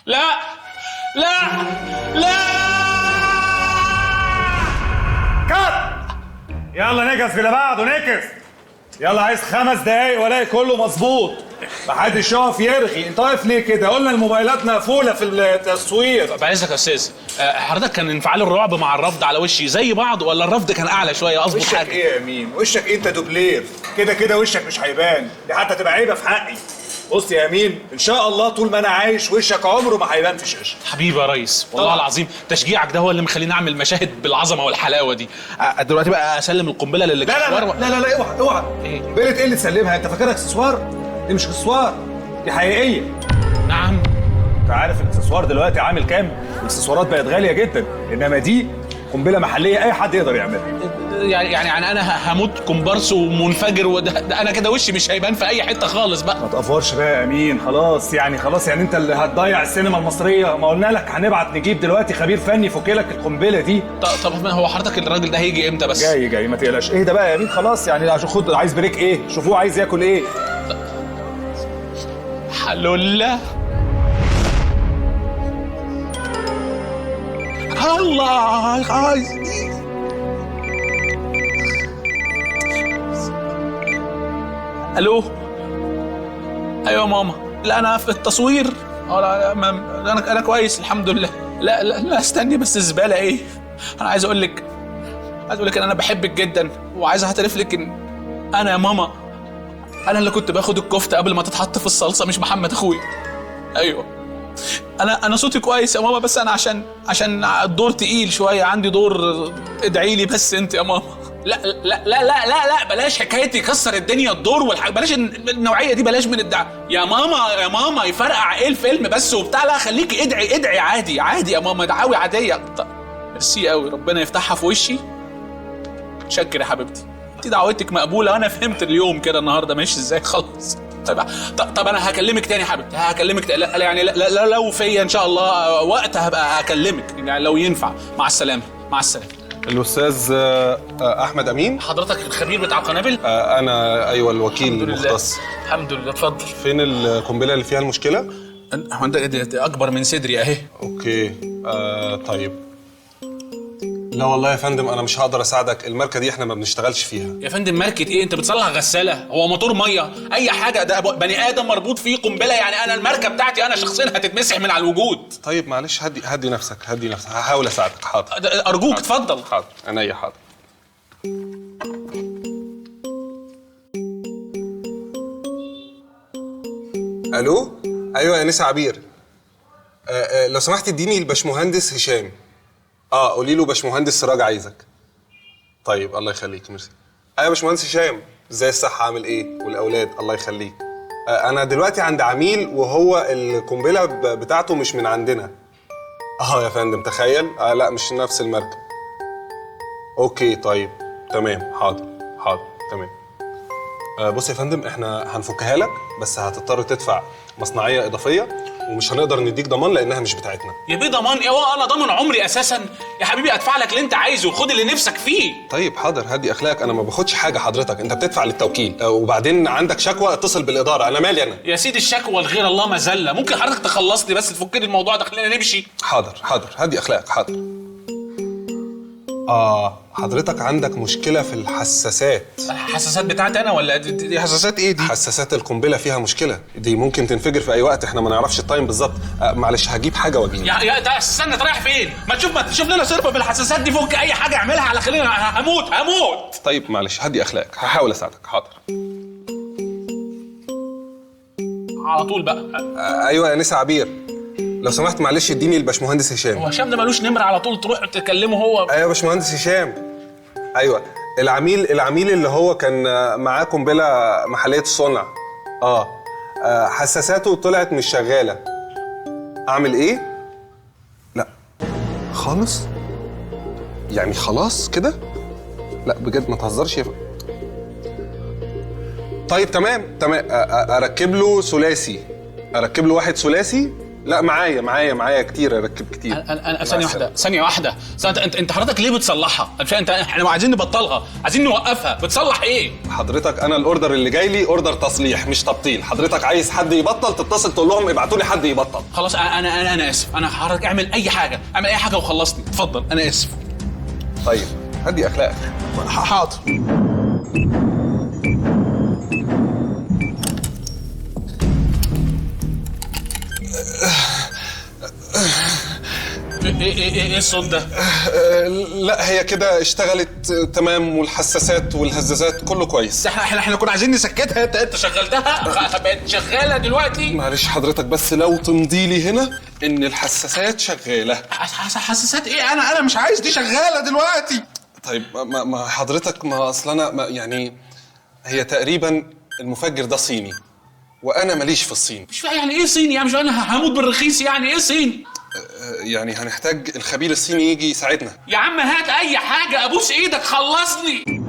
لا لا لا. كات. يلا نجهز اللي بعده، نكس. يلا عايز 5 دقايق والاقي كله مظبوط، محدش يقف يرغي. انت واقف ليه كده؟ قلنا الموبايلات مقفوله في التصوير. بعزك يا استاذ، حضرتك كان انفعال الرعب مع الرفض على وشي زي بعض ولا الرفض كان اعلى شويه؟ اظبط وشك حاجه. ايه يا امين؟ وشك إيه؟ انت دوبلير كده كده، وشك مش هيبان، دي حتى تبقى عيبه في حقي. بص يا امين، ان شاء الله طول ما انا عايش وشك عمره ما هيبان في الشاشه. حبيبي يا ريس، والله العظيم تشجيعك ده هو اللي مخليني اعمل مشاهد بالعظمه والحلاوه دي. دلوقتي بقى اسلم القنبله لا لا لا لا لا, لا اوعى اوعى. إيه؟ قنبله ايه اللي تسلمها؟ انت فاكرها اكسسوار؟ دي مش اكسسوار، دي حقيقيه. نعم. انت عارف الاكسسوار دلوقتي عامل كام؟ الاكسسوارات بقت غاليه جدا، انما دي قنبله محليه اي حد يقدر يعملها. يعني انا هموت كومبارس ومنفجر، وده انا كده وشي مش هيبان في اي حته خالص بقى. ما تقفرش بقى يا امين، خلاص يعني خلاص، يعني انت اللي هتضيع السينما المصريه. ما قلنا لك هنبعت نجيب دلوقتي خبير فني يفك لك القنبله دي. طب هو حضرتك الراجل ده هيجي امتى بس؟ جاي ما تقلقش. ايه ده بقى يا امين؟ خلاص يعني عشان خد، عايز بريك ايه؟ شوفوه عايز ياكل ايه. حلولة. الله عايز. الو. ايوه ماما. لا انا في التصوير. لا انا كويس الحمد لله. لا استني بس، الزباله ايه؟ انا عايز اقول لك ان انا بحبك جدا، وعايز اعترف لك ان انا يا ماما، انا اللي كنت باخد الكفته قبل ما تتحط في الصلصه، مش محمد اخويا. ايوه انا صوتي كويس يا ماما، بس انا عشان الدور تقيل شويه، عندي دور. ادعي لي بس انت يا ماما. لا لا لا لا لا لا، بلاش حكايه يكسر الدنيا الدور بلاش النوعيه دي، بلاش من الدعاء يا ماما يفرقع ايه الفيلم بس وبتاع. لا خليكي ادعي عادي يا ماما، دعاوي عاديه. ميرسي قوي، ربنا يفتحها في وشي. شكر يا حبيبتي، انت دعوتك مقبوله، وانا فهمت اليوم كده النهارده ماشي ازاي. خلاص طب انا هكلمك تاني حبيبتي، هكلمك تاني. يعني لا لو فيا ان شاء الله وقت هبقى اكلمك يعني لو ينفع. مع السلامه. مع السلامه. الأستاذ أحمد أمين. حضرتك الخبير بتاع قنابل؟ أنا أيوة الوكيل المختص. الحمد لله. اتفضل. فين القنبلة اللي فيها المشكلة؟ هو ده اكبر من صدري اهي. أوكي. طيب. لا والله يا فندم أنا مش هقدر أساعدك، الماركة دي إحنا ما بنشتغلش فيها. يا فندم ماركة إيه؟ أنت بتصلح غسالة؟ هو موتور مية؟ أي حاجة، ده بني آدم مربوط فيه قنبلة. يعني أنا الماركة بتاعتي أنا شخصيا هتتمسح من على الوجود. طيب معلش، هدي نفسك هحاول أساعدك. حاضر. أرجوك اتفضل. حاضر عينيا. حاضر. ألو؟ أيوة يا نسا عبير. لو سمحت اديني الباشمهندس هشام. قولي له باشمهندس سراج عايزك. طيب الله يخليك، ميرسي. ايوه يا باشمهندس هشام، ازاي الصحه عامل ايه والاولاد؟ الله يخليك. انا دلوقتي عند عميل وهو القنبله بتاعته مش من عندنا. يا فندم تخيل. لا مش نفس الماركه. اوكي طيب تمام. حاضر تمام. بص يا فندم، احنا هنفكها لك بس هتضطر تدفع مصنعيه اضافيه، ومش هنقدر نديك ضمان لانها مش بتاعتنا. يا بيه ضمان ايه؟ انا ضامن عمري اساسا يا حبيبي. ادفع لك اللي انت عايزه وخد اللي نفسك فيه. طيب حاضر، هدي اخلاقك، انا ما باخدش حاجه حضرتك، انت بتدفع للتوكيل. وبعدين عندك شكوى اتصل بالاداره، انا مالي انا. يا سيدي الشكوى لغير الله مذله، ممكن حضرتك تخلصني بس تفك لي الموضوع ده، خلينا نمشي. حاضر هدي اخلاقك. حاضر. حضرتك عندك مشكله في الحساسات. الحساسات بتاعتي انا ولا دي حساسات ايه دي؟ حساسات القنبله فيها مشكله، دي ممكن تنفجر في اي وقت، احنا ما نعرفش التايم بالظبط. معلش هجيب حاجه واجيلك. يا استنى، رايح فين؟ ما تشوف لنا صرفه في الحساسات دي، فك اي حاجه اعملها على خلينا. هموت. طيب معلش هدي اخلاقك، هحاول اساعدك. حاضر. على طول بقى. ايوه يا نسا عبير، لو سمحت معلش اديني الباشمهندس هشام. هو هشام ده ملوش نمره؟ على طول تروح تكلمه هو. ايوه يا باشمهندس هشام. ايوه العميل اللي هو كان معاه قنبله محليه الصنع. حساساته طلعت مش شغاله. اعمل ايه؟ لا خالص، يعني خلاص كده؟ لا بجد ما تهزرش طيب تمام. اركب له ثلاثي، اركب له واحد ثلاثي لا معايا كتير، اركب كتير. انا ثانيه واحده انت حضرتك ليه بتصلحها؟ احنا عايزين نبطلها، عايزين نوقفها. بتصلح ايه؟ حضرتك انا الاوردر اللي جاي لي اوردر تصليح مش تبطيل. حضرتك عايز حد يبطل تتصل تقول لهم ابعتوا لي حد يبطل. خلاص انا اسف. انا حضرتك اعمل اي حاجه وخلصني. اتفضل، انا اسف. طيب هدي اخلاقك. حاضر. ايه الصوت ده؟ لا هي كده اشتغلت تمام، والحساسات والهزازات كله كويس. احنا كنا عايزين نسكتها. انت شغلتها بقت شغاله دلوقتي. معلش حضرتك بس لو تمضي لي هنا ان الحساسات شغاله. حساسات ايه؟ انا مش عايز دي شغاله دلوقتي. طيب ما حضرتك، ما اصل انا يعني هي تقريبا المفجر ده صيني وانا ماليش في الصين. مش فاهم يعني ايه صيني؟ يعني مش انا هموت بالرخيص؟ يعني ايه صيني؟ يعني هنحتاج الخبير الصيني يجي يساعدنا. يا عم هات اي حاجه، ابوس ايدك خلصني.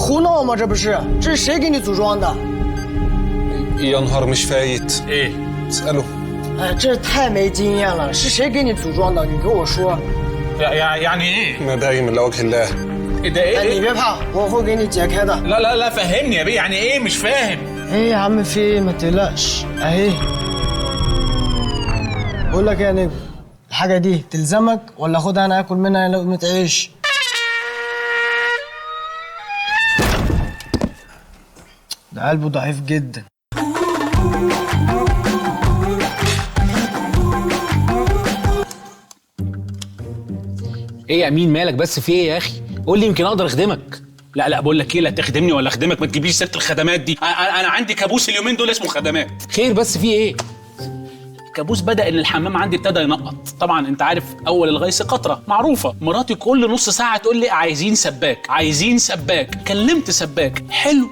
胡闹吗？这不是，这是谁给你组装的？ يا نهار مش فايت. ايه؟ اساله. 哎，这太没经验了，是谁给你组装的？你给我说。يعني ايه؟ ندايم الا وجه الله. ايه ده؟ ايه؟ 哎，你别怕，我会给你解开的。 لا فهمني يا بيه، يعني ايه؟ مش فاهم. 哎يا عم في ايه؟ ما تقلقش اهي. بقول لك ايه يا نجم، الحاجة دي تلزمك ولا اخدها انا اكل منها لقمة عيش؟ ده قلبه ضعيف جدا. ايه يا امين مالك بس؟ في ايه يا اخي؟ قول لي يمكن اقدر اخدمك. لا بقول لك ايه، لا تخدمني ولا اخدمك، ما تجيبليش سيره الخدمات دي. انا عندي كابوس اليومين دول اسمه خدمات. خير بس في ايه؟ الكابوس بدا ان الحمام عندي ابتدى ينقط. طبعا انت عارف اول الغيث قطره معروفه. مراتي كل نص ساعه تقول لي عايزين سباك. كلمت سباك حلو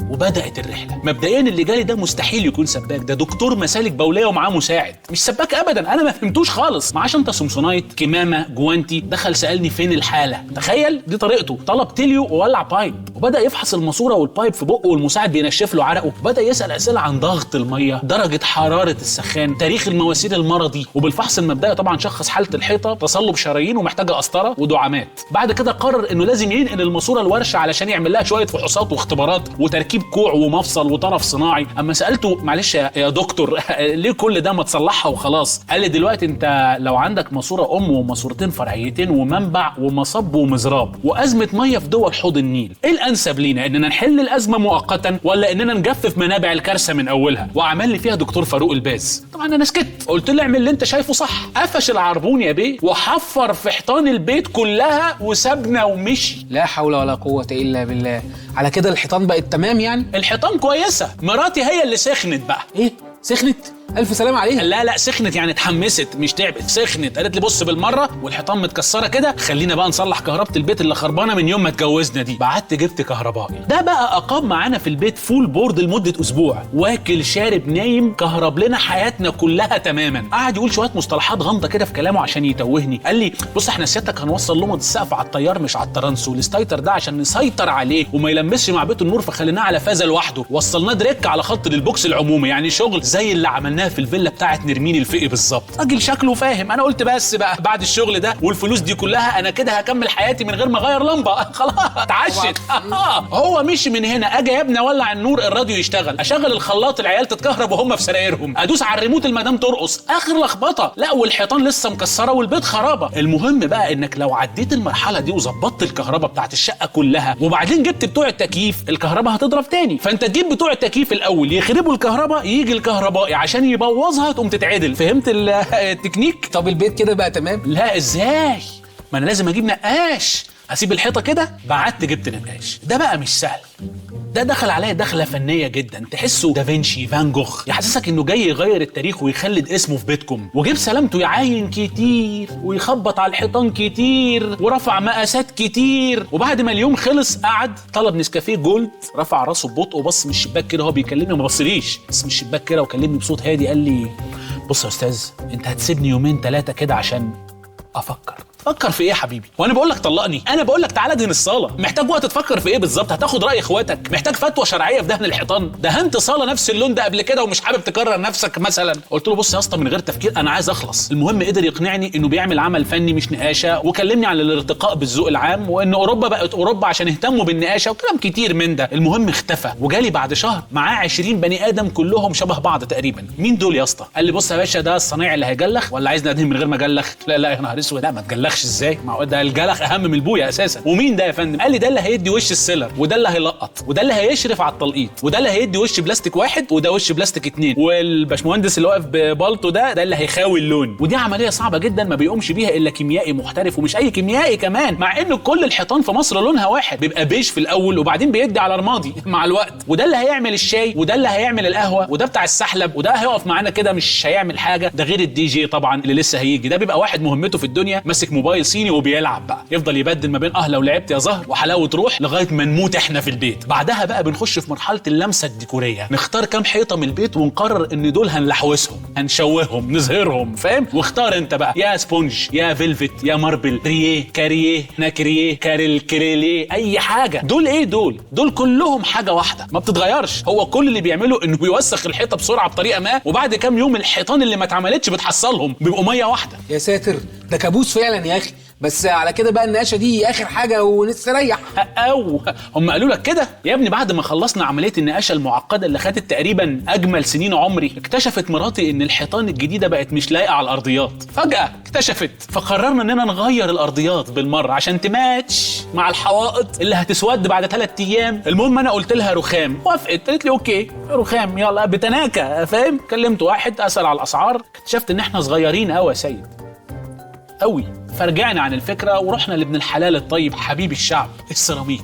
وبدات الرحله. مبدئيا اللي جالي ده مستحيل يكون سباك، ده دكتور مسالك بوليه ومعاه مساعد، مش سباك ابدا. انا ما فهمتوش خالص. معاش انت سمسونايت، كمامه، جوانتي. دخل سالني فين الحاله. تخيل دي طريقته. طلب تليو وولع بايب وبدا يفحص الماسوره والبايب في بقه، والمساعد بينشف له عرقه. وبدا يسال اسئله عن ضغط الميه، درجه حراره السخان، تاريخ المواسير المرضي. وبالفحص المبدئي طبعا شخص حاله الحيطه تصلب شرايين ومحتاجه قسطره ودعامات. بعد كده قرر انه لازم ينقل الماسوره الورشه علشان يعمل لها شويه فحوصات واختبارات وتركيب كوع ومفصل وطرف صناعي. اما سالته معلش يا دكتور ليه كل ده؟ ما تصلحها وخلاص. قال لي دلوقتي انت لو عندك ماسوره وماسورتين فرعيتين ومنبع ومصب ومزراب وازمه ميه في دول حوض النيل، ايه الانسب لينا؟ اننا نحل الازمه مؤقتا ولا اننا نجفف منابع الكارثه من اولها؟ وعمل لي فيها دكتور فاروق الباز. طبعا انا سكت، قلت له اعمل اللي انت شايفه صح. قفش العربون يا بيه وحفر في حيطان البيت كلها وسابنا ومشي. لا حول ولا قوة إلا بالله. على كده الحيطان بقت تمام يعني؟ الحيطان كويسه، مراتي هي اللي سخنت بقى. إيه؟ سخنت؟ ألف سلامة عليها. لا سخنت يعني اتحمست مش تعبت. سخنت قالت لي بص بالمره والحيطان متكسره كده، خلينا بقى نصلح كهربة البيت اللي خربانه من يوم ما اتجوزنا دي. بعت جبت كهربائي. ده بقى اقام معانا في البيت فول بورد لمده اسبوع، واكل شارب نايم، كهرب لنا حياتنا كلها تماما. قعد يقول شويه مصطلحات غامضه كده في كلامه عشان يتوهني. قال لي بص احنا سيادتك هنوصل لمض السقف على الطيار مش على الترانسو. الستايتر ده عشان نسيطر عليه وما يلمسش مع بيت النور فخليناه على فازه لوحده. وصلناه دريك على خط للبوكس العمومي، يعني شغل زي اللي عملناه في الفيلا بتاعت نرمين الفقي بالظبط. راجل شكله فاهم. انا قلت بس بقى بعد الشغل ده والفلوس دي كلها انا كده هكمل حياتي من غير ما اغير لمبه. خلاص اتعشت. هو مشي من هنا. اجي يا ابني اولع النور الراديو يشتغل، اشغل الخلاط العيال تتكهرب وهم في سرايرهم، ادوس على الريموت المدام ترقص. اخر لخبطه. لا والحيطان لسه مكسره والبيت خرابه. المهم بقى انك لو عديت المرحله دي وظبطت الكهرباء بتاعت الشقه كلها وبعدين جبت بتوع التكييف، الكهرباء هتضرب تاني. فانت تجيب بتوع التكييف الاول يخربوا الكهرباء، يجي الكهربائي عشان يبوظها تقوم تتعدل. فهمت التكنيك؟ طب البيت كده بقى تمام؟ لا ازاي؟ ما انا لازم اجيب نقاش. اسيب الحيطه كده؟ بعت جبت نقاش. ده بقى مش سهل. ده دخل عليا دخله فنيه جدا، تحسه دافنشي فان جوخ، يحسسك انه جاي يغير التاريخ ويخلد اسمه في بيتكم. وجيب سلامته يعاين كتير ويخبط على الحيطان كتير ورفع مقاسات كتير. وبعد ما اليوم خلص قعد طلب نسكافيه جولد، رفع راسه ببطء وبص من الشباك كده. هو بيكلمني وما بصليش، بس من الشباك كده وكلمني بصوت هادي. قال لي بص يا استاذ، انت هتسيبني يومين 3 كده عشان افكر. تفكر في ايه يا حبيبي؟ وانا بقول لك طلقني؟ انا بقول لك تعالى ادهن الصاله. محتاج وقت تفكر في ايه بالظبط؟ هتاخد راي اخواتك؟ محتاج فتوى شرعيه في دهن الحيطان؟ دهنت صاله نفس اللون ده قبل كده ومش حابب تكرر نفسك مثلا؟ قلت له بص يا اسطى من غير تفكير انا عايز اخلص. المهم قدر يقنعني انه بيعمل عمل فني مش نقاشه، وكلمني عن الارتقاء بالذوق العام، وان اوروبا بقت اوروبا عشان اهتموا بالنقاشه وكلام كتير من ده. المهم اختفى وجالي بعد شهر معاه 20 بني ادم كلهم شبه بعض تقريبا. مين دول يا اسطى؟ قال لي بص يا باشا ده الصنايعي اللي هيجلخ، ولا عايز ندهن من غير ما اجلخ؟ لا يا نهار اسود، لا ما تجلخش ازاي؟ ما هو ده الجلخ اهم من البويه اساسا. ومين ده يا فندم؟ قال لي ده اللي هيدي وش السيلر، وده اللي هيلقط، وده اللي هيشرف على التلقيط، وده اللي هيدي وش بلاستيك واحد، وده وش بلاستيك اتنين، والباشمهندس اللي واقف ببالطو ده اللي هيخاوي اللون. ودي عمليه صعبه جدا ما بيقومش بيها الا كيميائي محترف، ومش اي كيميائي كمان، مع ان كل الحيطان في مصر لونها واحد، بيبقى بيج في الاول وبعدين بيدي على رمادي مع الوقت. وده اللي هيعمل الشاي، وده اللي هيعمل القهوه، وده بتاع السحلب، وده هيقف معانا كده مش هيعمل حاجه. ده غير الدي جي طبعا اللي لسه هيجي، ده بيبقى واحد مهمته في الدنيا ماسك موبايل صيني وبيلعب بقى، يفضل يبدل ما بين لو لعبت يا زهر وحلاوه روح لغايه ما نموت احنا في البيت. بعدها بقى بنخش في مرحله اللمسه الديكوريه، نختار كام حيطه من البيت ونقرر ان دول هنلحوسهم هنشوههم نظهرهم، فاهم؟ واختار انت بقى يا سبونج يا فيلفت يا ماربل رييه كاريه ناكريه كارل كريليه، اي حاجه. دول ايه؟ دول كلهم حاجه واحده ما بتتغيرش. هو كل اللي بيعمله انه بيوسخ الحيطه بسرعه بطريقه ما، وبعد كام يوم الحيطان اللي ما اتعملتش بتحصلهم بيبقوا ميه واحده. يا ساتر ده كابوس فعلا يا اخي. بس على كده بقى النقاشه دي اخر حاجه ونستريح. او هم قالوا لك كده يا ابني؟ بعد ما خلصنا عمليه النقاشه المعقده اللي خدت تقريبا اجمل سنين عمري، اكتشفت مراتي ان الحيطان الجديده بقت مش لايقه على الارضيات. فجاه اكتشفت، فقررنا اننا نغير الارضيات بالمره عشان تماتش مع الحوائط اللي هتسود بعد 3 ايام. المهم انا قلت لها رخام، وافقت، قالت لي اوكي رخام يلا بتناكه، فاهم؟ كلمت واحد اسال على الاسعار، اكتشفت ان احنا صغيرين قوي يا سيد، قوي. فرجعنا عن الفكره ورحنا لابن الحلال الطيب حبيب الشعب، السيراميك.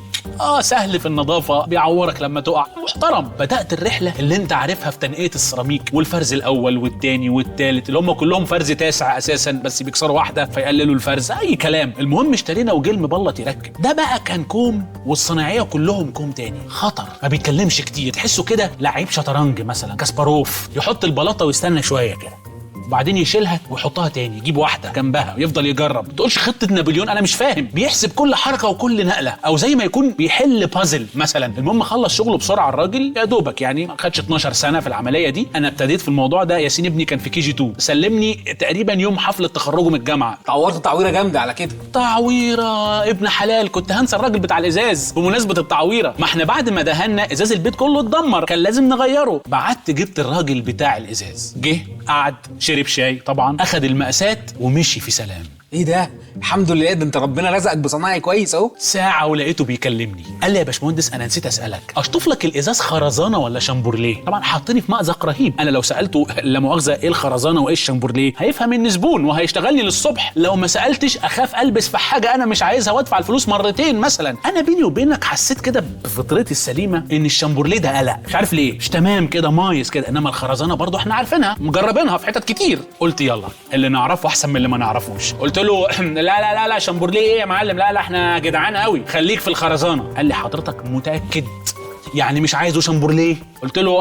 سهل في النظافه، بيعورك لما تقع، محترم. بدات الرحله اللي انت عارفها في تنقيه السيراميك، والفرز الاول والثاني والثالث اللي هم كلهم فرز تاسع اساسا، بس بيكسروا واحده فيقللوا الفرز، اي كلام. المهم اشترينا وجيل مبلط يركب. ده بقى كان كوم، والصناعيه كلهم كوم تاني خطر، ما بيتكلمش كتير، تحسه كده لعيب شطرنج مثلا كاسباروف، يحط البلاطه ويستنى شويه كده وبعدين يشيلها ويحطها تاني، يجيب واحده جنبها ويفضل يجرب. ما تقولش خطه نابليون، انا مش فاهم. بيحسب كل حركه وكل نقله، او زي ما يكون بيحل بازل مثلا. المهم خلص شغله بسرعه الراجل، يا دوبك يعني ما خدش 12 سنه في العمليه دي. انا ابتديت في الموضوع ده، ياسين ابني كان في كي جي 2، سلمني تقريبا يوم حفله تخرجه من الجامعه. تعورت تعويره جامده على كده. تعويره ابن حلال، كنت هنسى الراجل بتاع الازاز بمناسبه التعويره. ما احنا بعد ما دهنا ازاز البيت كله اتدمر، كان لازم نغيره. بعت جبت الراجل بتاع الازاز، جه قعد شرب شاي طبعا، اخد المقاسات ومشي في سلام. ايه ده؟ الحمد لله، ده انت ربنا رزقك بصناعي كويس اهو. ساعه ولقيته بيكلمني، قال لي يا باشمهندس انا نسيت اسالك، اشطف لك الازاز خرزانه ولا شامبورليه؟ طبعا حاطني في مأزق رهيب. انا لو سالته لا مؤاخذه ايه الخرزانه وايه الشامبورليه هيفهم اني زبون وهيشتغلني للصبح. لو ما سالتش اخاف البس في حاجه انا مش عايزها وادفع الفلوس مرتين مثلا. انا بيني وبينك حسيت كده بفطرتي السليمه ان الشامبورليه ده قلق، مش عارف ليه، مش تمام كده مايس كده، انما الخرزانه برضو احنا عارفينها مجربينها في حتت كتير. قلت يلا اللي نعرفه احسن من اللي ما نعرفوش. قلت له لا شامبورليه ايه يا معلم؟ لا احنا جدعان قوي، خليك في الخرزانه. قال لي حضرتك متاكد يعني مش عايزه شامبورليه؟ قلت له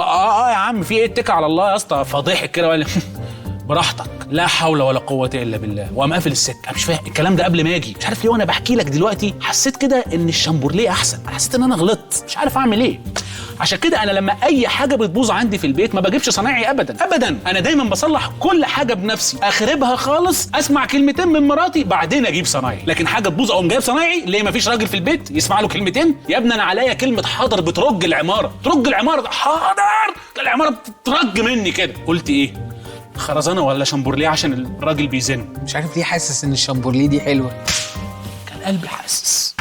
يا عم في ايه، اتكل على الله يا اسطى. فضحك كده وقال لي براحتك، لا حول ولا قوه الا بالله، وقام قافل السكه. انا مش فاهم الكلام ده قبل ما اجي، مش عارف ليه. وانا بحكي لك دلوقتي حسيت كده ان الشامبورليه احسن، حسيت ان انا غلطت، مش عارف اعمل ايه. عشان كده انا لما اي حاجه بتبوظ عندي في البيت ما بجيبش صنايعي ابدا ابدا، انا دايما بصلح كل حاجه بنفسي، اخربها خالص، اسمع كلمتين من مراتي بعدين اجيب صنايعي. لكن حاجه تبوظ اقوم جايب صنايعي ليه؟ ما فيش راجل في البيت يسمع له كلمتين؟ يا ابني انا عليا كلمه حاضر بترج العماره، ترج العماره، حاضر العماره بترج مني كده. قلت ايه؟ خرزانه ولا شامبورليه عشان الراجل بيزن؟ مش عارف ليه حاسس ان الشامبورليه دي حلوه، كان قلبي حاسس.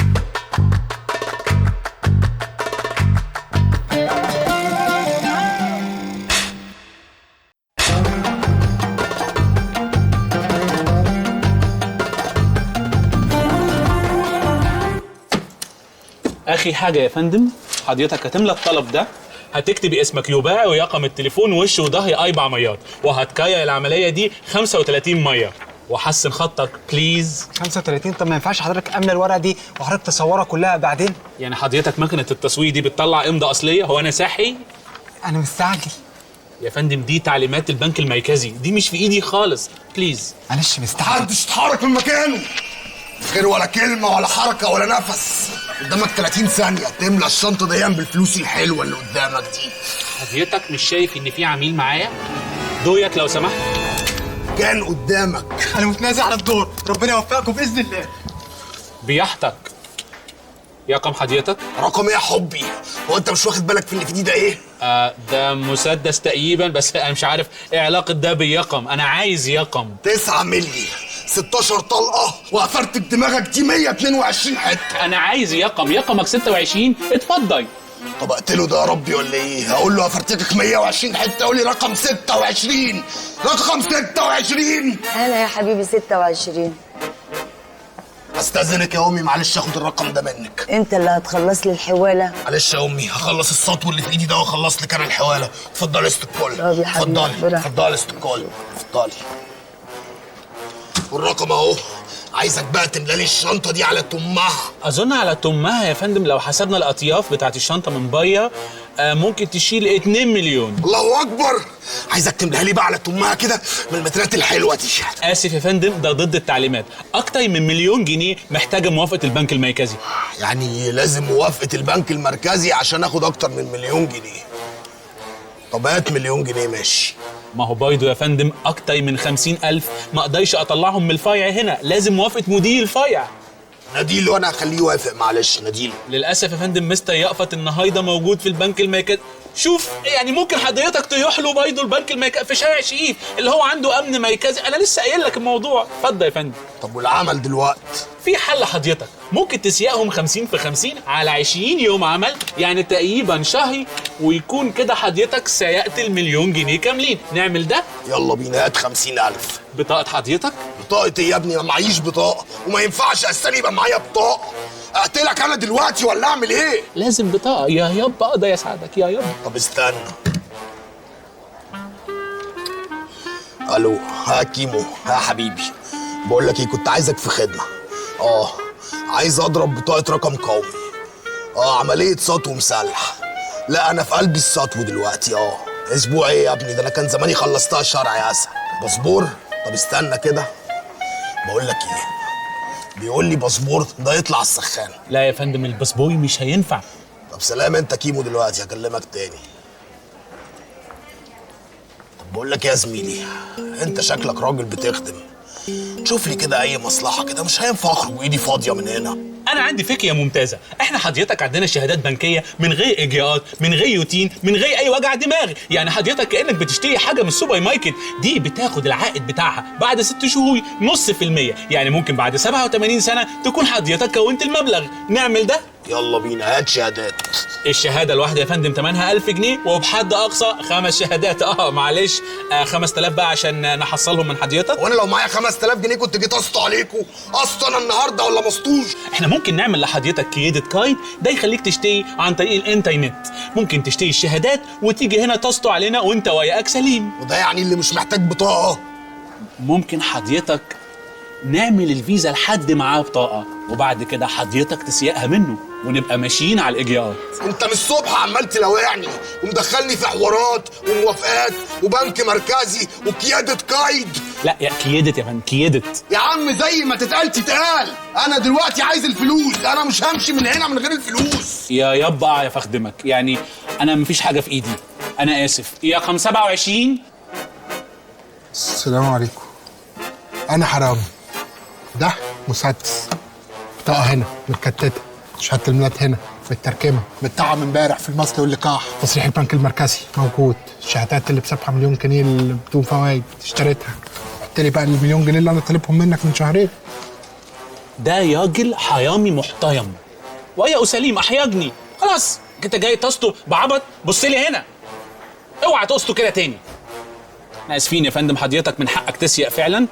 اخي حاجه يا فندم، حضرتك هتملى الطلب ده، هتكتب اسمك يباع ورقم التليفون وش وظهر 4 ميات، وهتكير العمليه دي 35 ميه، وحسن خطك بليز. 35؟ طب ما ينفعش حضرتك املى الورقه دي وحضرتك تصورها كلها بعدين؟ يعني حضرتك مكنه التصوير دي بتطلع امضه اصليه؟ هو انا ساحي؟ انا مستعجل يا فندم، دي تعليمات البنك المركزي، دي مش في ايدي خالص، بليز. معلش مستعجل. محدش يتحرك من مكانه. غير ولا كلمه ولا حركه ولا نفس. قدامك 30 ثانيه تملى الشنطه دي بالفلوس الحلوه اللي قدامك دي. حضرتك مش شايف ان في عميل معايا؟ دويك لو سمحت. كان قدامك. انا متنازع على الدور، ربنا يوفقكم باذن الله. بيحتك. رقم حضرتك؟ رقم ايه يا حبي؟ هو انت مش واخد بالك في اللي في دي ده ايه؟ ده مسدس تقريبا، بس انا مش عارف ايه علاقه ده باليقم. انا عايز يقم. 9 مللي 16 طلقه وقفرت بدماغك دي 122 حته. انا عايز يقم. يقمك 26. اتفضل. طب اقتله ده يا ربي ولا ايه؟ هقول له قفرتك 120 حته قول لي رقم 26. رقم 26. انا يا حبيبي 26. استاذنك يا امي، معلش اخد الرقم ده منك. انت اللي هتخلص لي الحواله. معلش يا امي، هخلص السطو اللي في ايدي ده واخلص لك انا الحواله. اتفضلي يا ست الكل. طب يا حبيبي، اتفضلي اتفضلي يا ست الكل. اتفضلي. والرقم اهو. عايزك بقى تملى لي الشنطه دي على تمها. اظن على تمها يا فندم. لو حسبنا الاطياف بتاعت الشنطه من بره ممكن تشيل 2 مليون. الله اكبر. عايزك تملاها لي بقى على تمها كده من المترات الحلوه دي. اسف يا فندم، ده ضد التعليمات. اكتر من مليون جنيه محتاجه موافقه البنك المركزي. يعني لازم موافقه البنك المركزي عشان اخد اكتر من مليون جنيه. طب هات مليون جنيه ماشي. ما هو برضه يا فندم اكتر من 50,000 ما اقدرش اطلعهم من الفرع هنا، لازم موافقه مدير الفرع. ناديل وانا هخليه يوافق. معلش ناديل. للاسف يا فندم مستر يقفت النهارده موجود في البنك المركزي. شوف يعني ممكن حضرتك تروح له برضه البنك المركزي في شارع شقيق اللي هو عنده امن مركزي. انا لسه قايل لك الموضوع. اتفضل يا فندم. طب والعمل دلوقتي؟ في حل حضرتك، ممكن تسيقهم 50 في 50 على 20 يوم عمل، يعني تقريبا شهر، ويكون كده حضرتك سيقت المليون جنيه كاملين. نعمل ده؟ يلا بينا. هات 50,000. بطاقة حضرتك؟ بطاقة ايه يا ابني؟ ما معيش بطاقة وما ينفعش اساسا يبقى معايا بطاقة. اقتلك انا دلوقتي ولا اعمل ايه؟ لازم بطاقة يا يابا. اقدر يساعدك يا يابا. طب استنى. الو. ها كيمو. ها حبيبي. بقول لك ايه، كنت عايزك في خدمة. عايز اضرب بطاقة رقم قومي. عملية سطو مسلح. لا انا في قلبي السطو دلوقتي. اسبوع ايه يا ابني؟ ده انا كان زماني خلصتها شرع يا اسد. باسبور؟ طب استنى كده. بقول لك ايه، بيقول لي باسبور ده يطلع السخان. لا يا فندم الباسبور مش هينفع. طب سلام انت كيمو، دلوقتي هكلمك تاني. طب بقول لك يا زميلي، انت شكلك راجل بتخدم. شوف لي كده اي مصلحه كده، مش هينفع اخرج وايدي فاضيه من هنا. انا عندي فكره ممتازه. احنا حضرتك عندنا شهادات بنكيه من غير اجراءات، من غير روتين، من غير اي وجع دماغ. يعني حضرتك كانك بتشتري حاجه من السوبر ماركت. دي بتاخد العائد بتاعها بعد 6 شهور نص في المية. يعني ممكن بعد 87 سنه تكون حضرتك كونت المبلغ. نعمل ده؟ يلا بينا. هات شهادات. الشهاده الواحده يا فندم ثمنها 1000 جنيه، وبحد اقصى 5 شهادات. معلش 5000 بقى عشان نحصلهم من حضرتك. وانا لو معايا 5000 جنيه كنت جيت اسطو عليكم. اسطو انا النهارده ولا مسطوش؟ احنا ممكن نعمل لحضرتك كريدت كارد، ده يخليك تشتري عن طريق الانترنت. ممكن تشتري الشهادات وتيجي هنا تسطو علينا وانت ورقك سليم. وده يعني اللي مش محتاج بطاقه؟ ممكن حضرتك نعمل الفيزا لحد معاه بطاقه، وبعد كده حضرتك تسيقها منه ونبقى ماشيين على الاجراءات. انت من الصبح عمال تلاوعني ومدخلني في حوارات وموافقات وبنك مركزي وقياده قايد. لا يا كيدت يا فندم، كيدت يا عم زي ما تتقال تتقال. انا دلوقتي عايز الفلوس. انا مش همشي من هنا من غير الفلوس. يا يابا اعرف اخدمك. يعني انا مفيش حاجه في ايدي. انا اسف. يا رقم 27. السلام عليكم. انا حرامي. ده مسدس. بطاقه هنا متكتته. شهاده الميلاد هنا بالتركيبه. متطعم امبارح في المصل واللقاح. تصريح البنك المركزي موجود. الشهادات اللي ب7 مليون جنيه اللي بدون فوائد اشتريتها. قلت لي بقى المليون جنيه اللي انا طالبهم منك من شهرين. ده راجل حرامي محترم. ويا سليم احيجني. خلاص انت جاي تسطو بعبط. بص لي هنا، اوعى تسطو كده تاني. احنا اسفين يا فندم، حضرتك من حقك تسيق فعلا،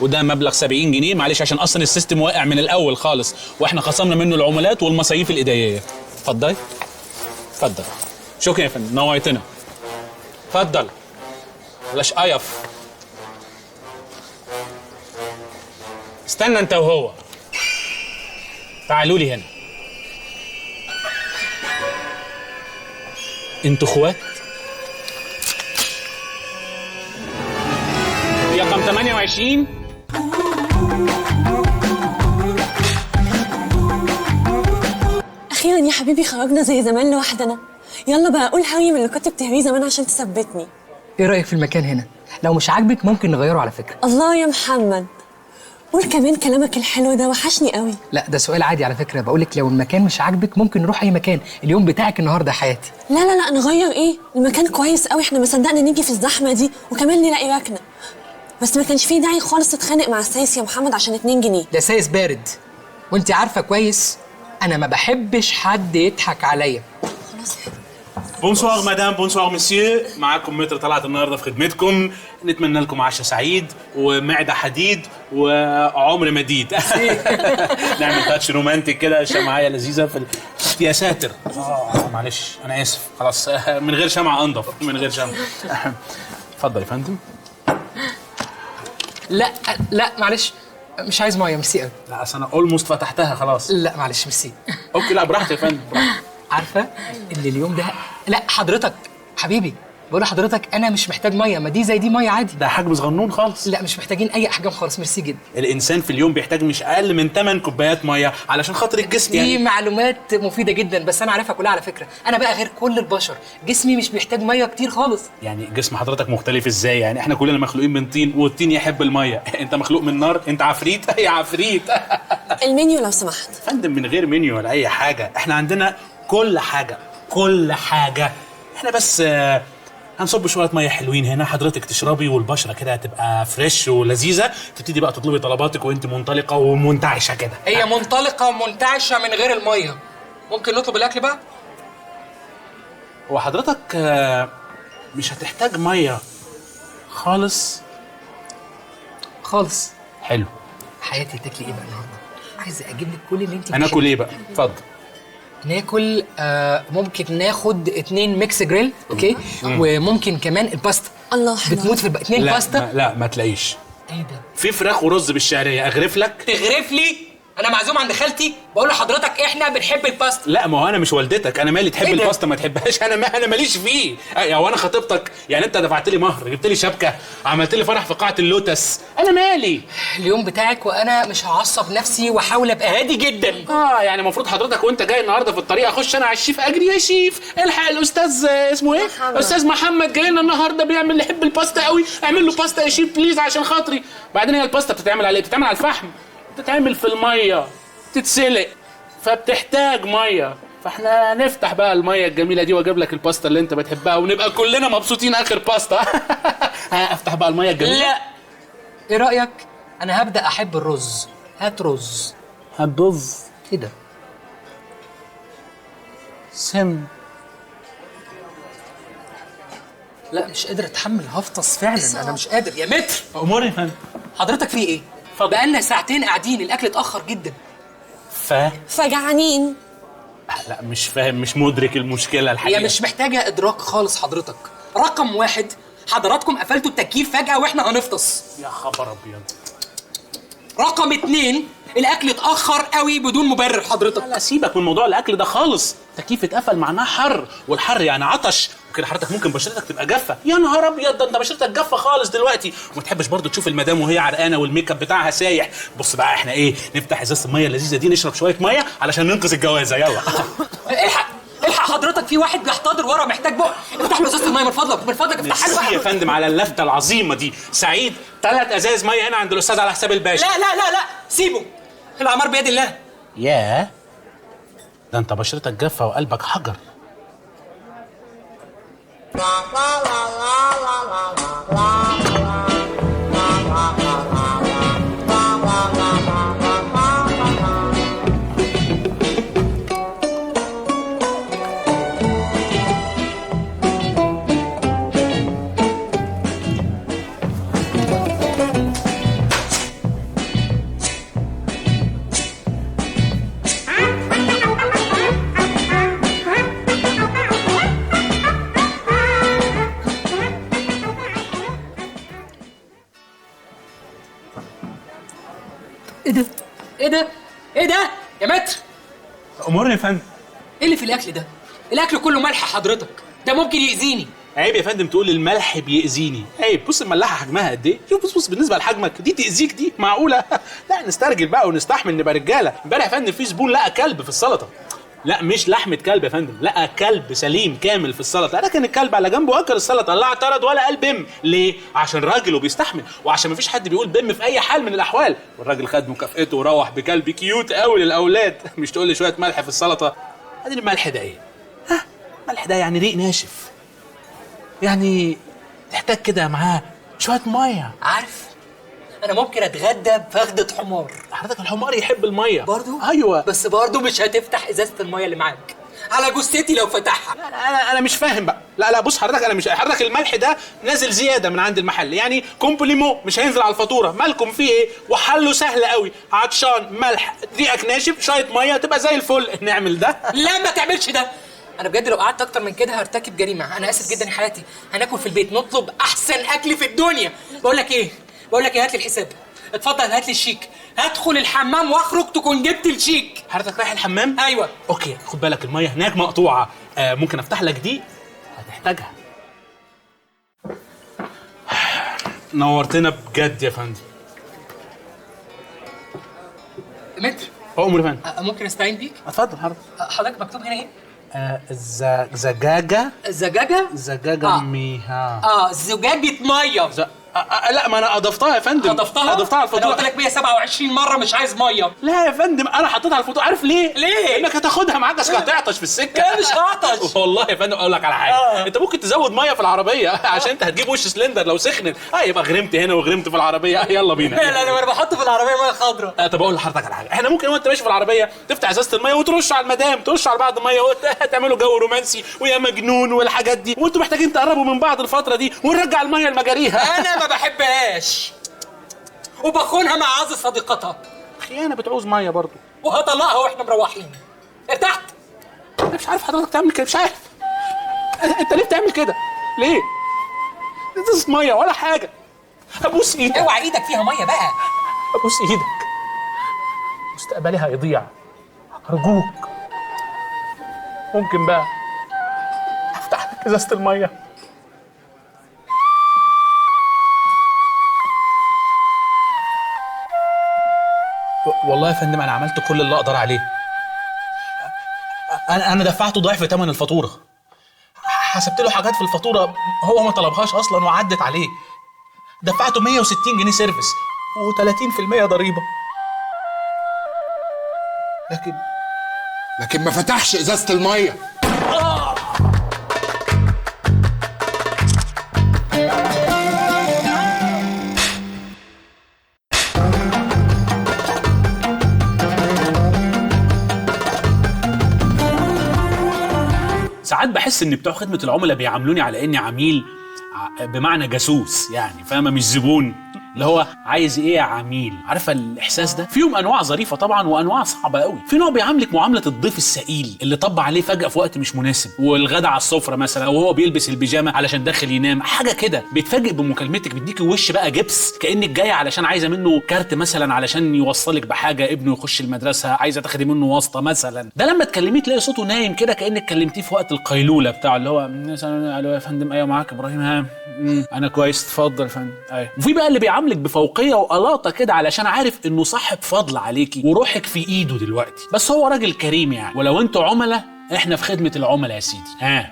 وده مبلغ 70 جنيه. معلش عشان اصلا السيستم واقع من الاول خالص، واحنا خصمنا منه العمولات والمصاريف الاداريه. اتفضل اتفضل. شكرا يا فندم، نورتنا. اتفضل. بلاش قيف. استنى انت وهو، تعالوا لي هنا. انتوا اخوات؟ رقم 28. اخيرا يا حبيبي خرجنا زي زمان لوحدنا. يلا بقى قول هوي من اللي كنت بتهويه زمان عشان تثبتني. ايه رايك في المكان هنا؟ لو مش عاجبك ممكن نغيره على فكره. الله يا محمد، قول كمان كلامك الحلو ده وحشني قوي. لا ده سؤال عادي على فكره، بقولك لو المكان مش عاجبك ممكن نروح اي مكان. اليوم بتاعك النهارده يا حياتي. لا لا لا نغير ايه؟ المكان كويس قوي، احنا ما صدقنا نيجي في الزحمه دي وكمان نلاقي ركنه. بس ما كانش فيه داعي خالص تتخانق مع السايس يا محمد عشان 2 جنيه. ده سايس بارد، وانت عارفه كويس انا ما بحبش حد يضحك عليا. خلاص يا حبيبي. بونسوار مدام، بونسوار مسيو، معاكم متر طلعت النهارده في خدمتكم. نتمنى لكم عشاء سعيد ومعده حديد وعمر مديد. نعمل تاتش رومانتك كده، شمعيه لذيذه يا ساتر. معلش انا اسف، خلاص من غير شمعه انضف، من غير شمعه. اتفضل يا فندم. لا لا معلش مش عايز ميه، ميرسي قوي. لا اصل انا اولموست فتحتها خلاص. لا معلش ميرسي. اوكي لا براحتك يا فندم، براحتك. عارفه ان اليوم ده لا حضرتك حبيبي، بقول لحضرتك انا مش محتاج ميه، ما دي زي دي ميه عادي. ده حجم صغنون خالص. لا مش محتاجين اي احجام خالص، ميرسي جدا. الانسان في اليوم بيحتاج مش اقل من 8 كوبايات ميه علشان خاطر الجسم دي يعني. معلومات مفيده جدا بس انا عارفها كلها على فكره. انا بقى غير كل البشر، جسمي مش بيحتاج ميه كتير خالص. يعني جسم حضرتك مختلف ازاي؟ يعني احنا كلنا مخلوقين من طين والطين يحب الميه. انت مخلوق من نار، انت عفريت. يا عفريت. المنيو لو سمحت. فندم من غير منيو ولا اي حاجه، احنا عندنا كل حاجه كل حاجه. احنا بس هنصب شويه ميه حلوين هنا حضرتك تشربي، والبشره كده هتبقى فريش ولذيذه. تبتدي بقى تطلبي طلباتك وانت منطلقه ومنتعشه كده. هي منطلقه ومنتعشه من غير الميه. ممكن نطلب الاكل بقى؟ هو حضرتك مش هتحتاج ميه خالص خالص. حلو. حياتي تاكلي ايه بقى النهارده؟ عايزه اجيب لك كل اللي انت هناكل ايه بقى؟ اتفضل. ناكل ممكن ناخد 2 ميكس جريل، اوكي؟ وممكن كمان الباستا. الله حلو. بتموت في 2 باستا. لا ما تلاقيش. ايه ده؟ في فراخ ورز بالشعريه، اغرف لك؟ تغرف لي؟ انا معزوم عند خالتي، بقول لحضرتك احنا بنحب الباستا. لا ما هو انا مش والدتك، انا مالي تحب إيه الباستا ما تحبهاش. انا ماليش فيه. هو انا خطيبتك؟ يعني انت دفعت لي مهر، جبت لي شبكه، عملت لي فرح في قاعه اللوتس، انا مالي؟ اليوم بتاعك وانا مش هعصب نفسي واحاول ابقى هادي جدا. يعني المفروض حضرتك وانت جاي النهارده في الطريق اخش انا على الشيف اجري يا شيف الحق الاستاذ اسمه ايه؟ محمد. استاذ محمد جاي لنا النهارده بيعمل يحب الباستا قوي، اعمل له باستا يا شيف بليز عشان خاطري. بعدين هي الباستا بتتعمل على ايه؟ بتتعمل على الفحم، بتتعمل في الميه، تتسلق، فبتحتاج ميه. فاحنا نفتح بقى الميه الجميله دي واجيب لك الباستا اللي انت بتحبها ونبقى كلنا مبسوطين اخر باستا. افتح بقى الميه الجميله. لا ايه رايك؟ انا هبدا احب الرز. هات رز. هتبظ ايه ده؟ سم. لا مش قادر اتحمل، هفطس فعلا. انا مش قادر يا متر. اموري يا فندم. حضرتك في ايه؟ بقالنا ساعتين قاعدين، الاكل اتاخر جدا. فجعانين. لا مش فاهم، مش مدرك المشكله الحقيقه. هي مش محتاجه ادراك خالص حضرتك. رقم 1 حضراتكم قفلتوا التكييف فجاه واحنا هنفطس. يا خبر ابيض. رقم 2 الاكل اتاخر قوي بدون مبرر حضرتك. لا سيبك من موضوع الاكل ده خالص. التكييف اتقفل معناه حر، والحر يعني عطش، وكده حضرتك ممكن بشرتك تبقى جافه. يا نهار ابيض، ده انت بشرتك جافه خالص دلوقتي. وما تحبش برضه تشوف المدام وهي عرقانه والميك اب بتاعها سايح. بص بقى احنا ايه، نفتح ازازه الميه اللذيذه دي، نشرب شويه ميه علشان ننقذ الجوازه. يلا. الحق الحق حضرتك، في واحد بيحتضر ورا محتاج بق. افتح له ازازه الميه من فضلك، من فضلك افتحها له. ميرسي يا فندم على اللفته العظيمه دي. سعيد 3 ازاز ميه هنا عند الاستاذ على حساب الباشا. لا لا لا لا سيبه، العمار بيد الله. ياه، ده انت بشرتك جافه وقلبك حجر. ايه ده؟ ايه ده؟ ايه ده؟ يا متر امورني يا فندم. ايه اللي في الاكل ده؟ الاكل كله ملح حضرتك، ده ممكن يأذيني. عيب يا فندم تقول الملح بيأذيني. عيب. بص الملاحه حجمها قد ايه؟ شوف بص بالنسبه لحجمك دي تأذيك دي، معقوله؟ لا نسترجل بقى ونستحمل نبقى رجاله. امبارح يا فندم في زبون لقى كلب في السلطه. لا مش لحمه كلب يا فندم، لا كلب سليم كامل في السلطه. لكن الكلب على جنبه اكل السلطه، لا اعترض ولا قال بم. ليه؟ عشان راجل وبيستحمل، وعشان مفيش حد بيقول بم في اي حال من الاحوال. والراجل خد مكافئته وروح بكلب كيوت قوي للاولاد. مش تقول لي شويه ملح في السلطه؟ ادي الملح ده ايه؟ ها ملح ده يعني ريق ناشف، يعني تحتاج كده معاه شويه ميه. عارف انا ممكن اتغدى بفخدة حمار. حضرتك الحمار يحب الميه برضو؟ ايوه، بس برضو مش هتفتح ازازة المية اللي معاك على جثتي لو فتحها. انا مش فاهم بقى. لا بص حضرتك، انا مش حضرتك الملح ده نازل زياده من عند المحل، يعني كومبليمو مش هينزل على الفاتوره. مالكم فيه ايه؟ وحله سهل قوي، عطشان ملح ريقك ناشف شويه ميه تبقى زي الفل. نعمل ده؟ لا ما تعملش ده. انا بجد لو قعدت اكتر من كده هرتكب جريمه. انا اسف جدا يا حياتي، هناكل في البيت، نطلب احسن اكل في الدنيا. بقول لك ايه هات لي الحساب. اتفضل هات لي الشيك. هدخل الحمام واخرج تكون جبت الشيك. حضرتك رايح الحمام؟ ايوه. اوكي خد بالك الميه هناك مقطوعه. ممكن افتح لك دي، هتحتاجها. نورتنا بجد يا فندم. متر أؤمر يا فندم. ممكن استعين بيك؟ اتفضل حضرتك. حضرتك مكتوب هنا ايه؟ زجاجة زجاجة ميها. زجاجة ميه. لا ما انا اضفتها يا فندم. اضفتها على الفاتوره. انا قلت لك 127 مره مش عايز ميه. لا يا فندم انا حطيتها على الفاتوره. عارف ليه؟ انك هتاخدها معاك بس هتعطش في السكه. لا مش هعطش والله يا فندم. اقول لك على حاجه، انت ممكن تزود ميه في العربيه عشان انت هتجيب وش سلندر لو سخنت. يبقى غرمت هنا وغرمت في العربيه. يلا بينا. لا انا بحط في العربيه ميه خضراء. طب اقول لحضرتك على حاجه، احنا ممكن وانت ماشي في العربيه تفتح ازازه الميه وترش على المدام، ترش على بعض الميه وتعملوا جو رومانسي ويا مجنون والحاجات دي، وانتوا محتاجين تقربوا من بعض الفتره دي ونرجع الميه لمجاريها. انا ما بحبهاش وبخونها مع اعز صديقتها. خيانه بتعوز ميه برضو. وهطلقها واحنا مروحين. ارتحت؟ انا مش عارف حضرتك تعمل كده، مش عارف انت ليه بتعمل كده؟ ليه؟ ازازه ميه ولا حاجه. ابوس ايدك. اوعى ايدك فيها ميه بقى. ابوس ايدك، مستقبلي هيضيع. ارجوك ممكن بقى افتح لك ازازه الميه؟ والله يا فندم انا عملت كل اللي اقدر عليه. انا دفعته ضعف ثمن الفاتوره. حسبت له حاجات في الفاتوره هو ما طلبهاش اصلا وعدت عليه. دفعته 160 جنيه سيرفيس و30% ضريبه. لكن ما فتحش ازازه الميه. ساعات بحس ان بتوع خدمه العملاء بيعاملوني على اني عميل بمعنى جاسوس، يعني فاهمه، مش زبون. اللي هو عايز ايه يا عميل؟ عارفه الاحساس ده؟ فيهم انواع ظريفه طبعا وانواع صعبه قوي. في نوع بيعاملك معامله الضيف السئيل اللي طب عليه فجاه في وقت مش مناسب، والغدا على السفره مثلا، وهو بيلبس البيجامه علشان داخل ينام، حاجه كده. بيتفاجئ بمكالمتك، بيديكي وش بقى جبس كانك جايه علشان عايزه منه كارت مثلا علشان يوصلك بحاجه، ابنه يخش المدرسه، عايزه تاخدي منه واسطه مثلا. ده لما تكلميه تلاقي صوته نايم كده كانك كلمتيه في وقت القيلوله بتاعه، اللي هو مثلا الو يا فندم. ايوه معاك ابراهيم. ها انا كويس اتفضل يا فندم. ايوه. وفي بقى اللي بيعاملك بفوقيه وقلاطه كده علشان عارف انه صاحب فضل عليكي وروحك في ايده دلوقتي، بس هو راجل كريم يعني. ولو انتوا عملاء، احنا في خدمه العملاء يا سيدي.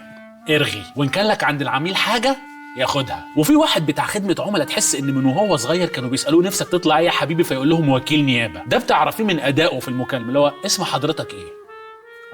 ارغي، وان كان لك عند العميل حاجه ياخدها. وفي واحد بتاع خدمه عملاء تحس ان من وهو صغير كانوا بيسالوه نفسك تطلع ايه يا حبيبي، فيقول لهم وكيل نيابه. ده بتعرفيه من ادائه في المكالمه، اللي هو اسم حضرتك ايه،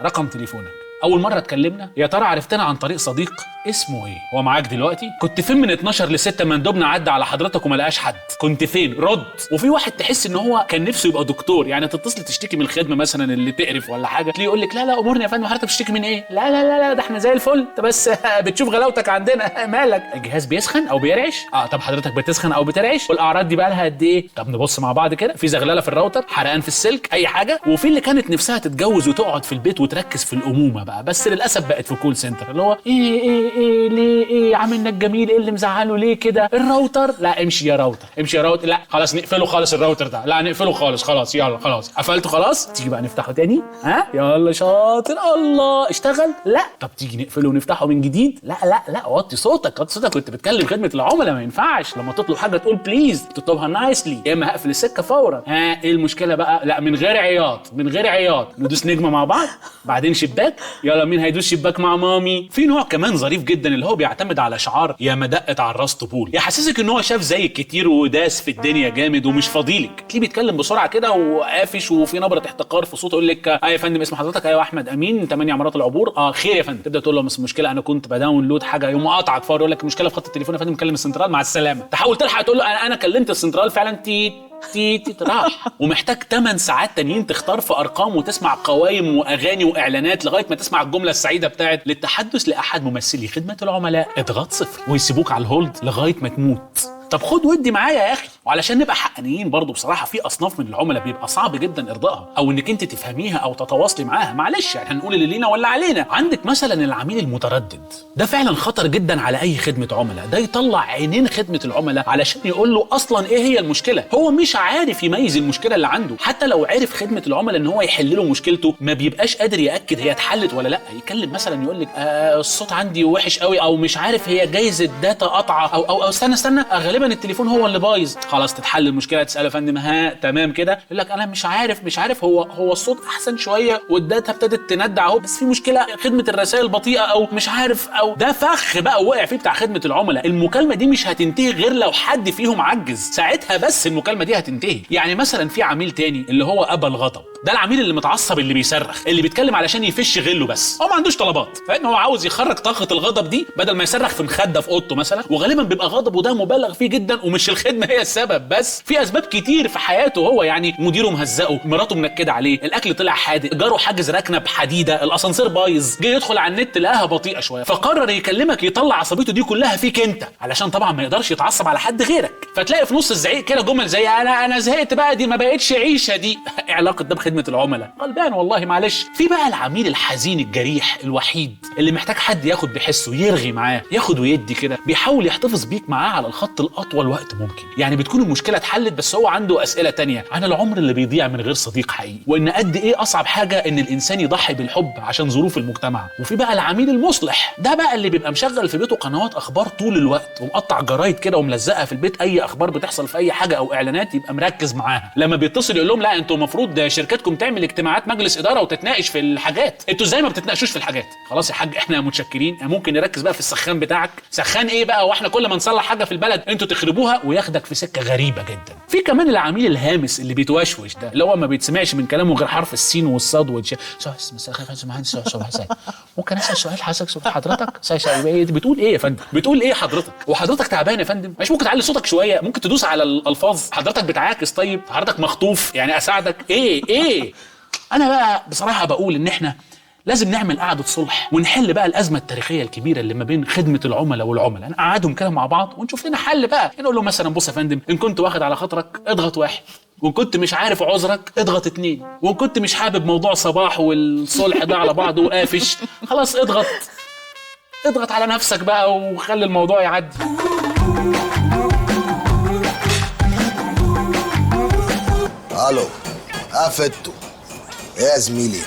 رقم تليفونك، اول مره اتكلمنا، يا ترى عرفتنا عن طريق صديق، اسمه ايه، هو معاك دلوقتي، كنت فين من 12 ل6 مندوبنا عدى على حضرتك وما لقاش حد، كنت فين، رد. وفي واحد تحس ان هو كان نفسه يبقى دكتور، يعني تتصل تشتكي من الخدمه مثلا اللي تقرف ولا حاجه، تلاقيه يقول لك لا امورني يا فندم. حضرتك بتشتكي من ايه؟ لا ده احنا زي الفل، انت بس بتشوف غلاوتك عندنا. مالك، الجهاز بيسخن او بيرعش؟ طب حضرتك بتسخن او بترعش؟ والاعراض دي بقى لها قد ايه؟ طب نبص مع بعض كده، في زغلله في الراوتر، حرقان في السلك، اي حاجه. وفي اللي كانت نفسها تتجوز وتقعد في البيت وتركز في الامومه بقى، بس للاسف بقت في كول سنتر، اللي هو ايه ايه ليه ايه عاملنا الجميل، ايه اللي مزعله ليه كده؟ الراوتر؟ لا امشي يا راوتر، امشي يا راوتر. لا خلاص نقفله خالص الراوتر ده، لا نقفله خالص. خلاص يلا خلاص قفلته خلاص. تيجي بقى نفتحه تاني؟ ها يلا شاطر الله اشتغل. لا طب تيجي نقفله ونفتحه من جديد؟ لا لا لا وطي صوتك وطي صوتك، كنت بتكلم خدمه العملاء، ما ينفعش لما تطلب حاجه تقول بليز، تطلبها نايسلي، يا اما هقفل السكه فورا. ها ايه المشكله بقى؟ لا من غير عياط، من غير عياط. ندوس نجمه مع بعض، بعدين شباك. يلا مين هيدوس شباك مع مامي؟ في نوع كمان ظريف جدا اللي هو بيعتمد على شعار يا ما دقت على الراس طبول، يحسسك ان هو شاف زيك كتير وداس في الدنيا جامد ومش فاضيلك. تلاقيه بيتكلم بسرعه كده وقافش وفي نبره احتقار في صوته، يقول لك يا فندم اسم حضرتك؟ ايوه احمد امين 8 عمارات العبور. خير يا فندم. تبدا تقول له بس المشكله انا كنت بداونلود حاجه، يقوم قاطعك فور يقول لك المشكله في خط التليفون يا فندم، كلم السنترال مع السلامه. تحاول تلحق تقول له انا كلمت السنترال فعلا، تي راح. ومحتاج 8 ساعات تانيين تختار في ارقام وتسمع قوايم واغاني واعلانات لغايه ما تسمع الجمله السعيده بتاعت للتحدث لاحد ممثلي خدمه العملاء اضغط 0 ويسيبوك على الهولد لغايه ما تموت. طب خد ودي معايا يا اخي. وعلشان نبقى حقانيين برضو بصراحه، في اصناف من العملاء بيبقى صعب جدا ارضائها او انك انت تفهميها او تتواصلي معاها. معلش يعني هنقول اللي لينا ولا علينا. عندك مثلا العميل المتردد، ده فعلا خطر جدا على اي خدمه عملاء. ده يطلع عينين خدمه العملاء علشان يقول له اصلا ايه هي المشكله. هو مش عارف يميز المشكله اللي عنده، حتى لو عرف خدمه العملاء ان هو يحل له مشكلته ما بيبقاش قادر ياكد هي اتحلت ولا لا. يكلم مثلا يقول لك الصوت عندي وحش قوي، او مش عارف هي جايز الداتا قطعه، او استنى غالبا التليفون هو اللي بايظ. خلاص تتحل المشكله، تساله يا فندم ها تمام كده؟ يقول لك انا مش عارف هو الصوت احسن شويه والداتا ابتدت تندع اهو، بس في مشكله خدمه الرسائل بطيئه او مش عارف، او ده فخ بقى وقع فيه بتاع خدمه العملاء. المكالمه دي مش هتنتهي غير لو حد فيهم عجز، ساعتها بس المكالمه دي هتنتهي. يعني مثلا في عميل تاني اللي هو ابا الغضب، ده العميل اللي متعصب اللي بيصرخ، اللي بيتكلم علشان يفش غله بس، هو ما عندوش طلبات، فان هو عاوز يخرج طاقه الغضب دي بدل ما يصرخ في مخده في اوضته مثلا. وغالبا بيبقى غضبه ده مبالغ فيه جدا، ومش الخدمه هي السبب بس، في اسباب كتير في حياته هو. يعني مديره مهزقه، مراته منكده عليه، الاكل طلع حادق، جاره حاجز ركنه بحديده، الاسانسير بايظ، جه يدخل على النت لقاها بطيئه شويه، فقرر يكلمك يطلع عصبيته دي كلها فيك انت، علشان طبعا ما يقدرش يتعصب على حد غيرك. فتلاقي في نص الزعيق كده جمل زي انا زهقت بقى، دي ما بقتش عيشه دي. ايه علاقه ده بخدمه العملاء؟ غلبان والله معلش. في بقى العميل الحزين الجريح الوحيد اللي محتاج حد ياخد بحسه، يرغي معاه، ياخد ويدي كده، بيحاول يحتفظ بيك معاه على الخط الاطول وقت ممكن. يعني بتكون المشكله اتحلت بس هو عنده اسئله تانية عن العمر اللي بيضيع من غير صديق حقيقي، وان قد ايه اصعب حاجه ان الانسان يضحي بالحب عشان ظروف المجتمع. وفي بقى العميل المصلح، ده بقى اللي بيبقى مشغل في بيته قنوات اخبار طول الوقت، ومقطع جرايد كده وملزقها في البيت، اي اخبار بتحصل في اي حاجه او اعلانات يبقى مركز معاها. لما بيتصل يقول لهم لا انتوا المفروض شركتكم تعمل اجتماعات مجلس اداره وتتناقش في الحاجات، انتوا ازاي ما بتتناقشوش في الحاجات؟ خلاص يا حاج احنا متشكرين، ممكن نركز بقى في السخان بتاعك. سخان ايه بقى واحنا كل ما نصلح حاجه في البلد انتوا تخربوها؟ وياخدك في سكه غريبه جدا. في كمان العميل الهامس اللي بيتوشوش، ده اللي هو ما بيتسمعش من كلامه غير حرف السين والصاد ممكن اسال سؤال حضرتك؟ بتقول ايه يا فندم؟ بتقول ايه حضرتك؟ وحضرتك تعبان يا فندم؟ مش ممكن تعلي صوتك شويه؟ ممكن تدوس على الالفاظ؟ حضرتك بتعاكس؟ طيب حضرتك مخطوف؟ يعني اساعدك؟ ايه انا بقى بصراحه بقول ان احنا لازم نعمل قعده صلح ونحل بقى الازمه التاريخيه الكبيره اللي ما بين خدمه العملاء والعملاء، نقعدهم كده مع بعض ونشوف لنا حل بقى. نقول له مثلا بص يا فندم، ان كنت واخد على خاطرك اضغط 1، وان كنت مش عارف عذرك اضغط 2، وان كنت مش حابب موضوع صباح والصلح ده على بعضه وقافش، خلاص اضغط على نفسك بقى وخلي الموضوع يعدي. الو فتو، ايه يا زميلي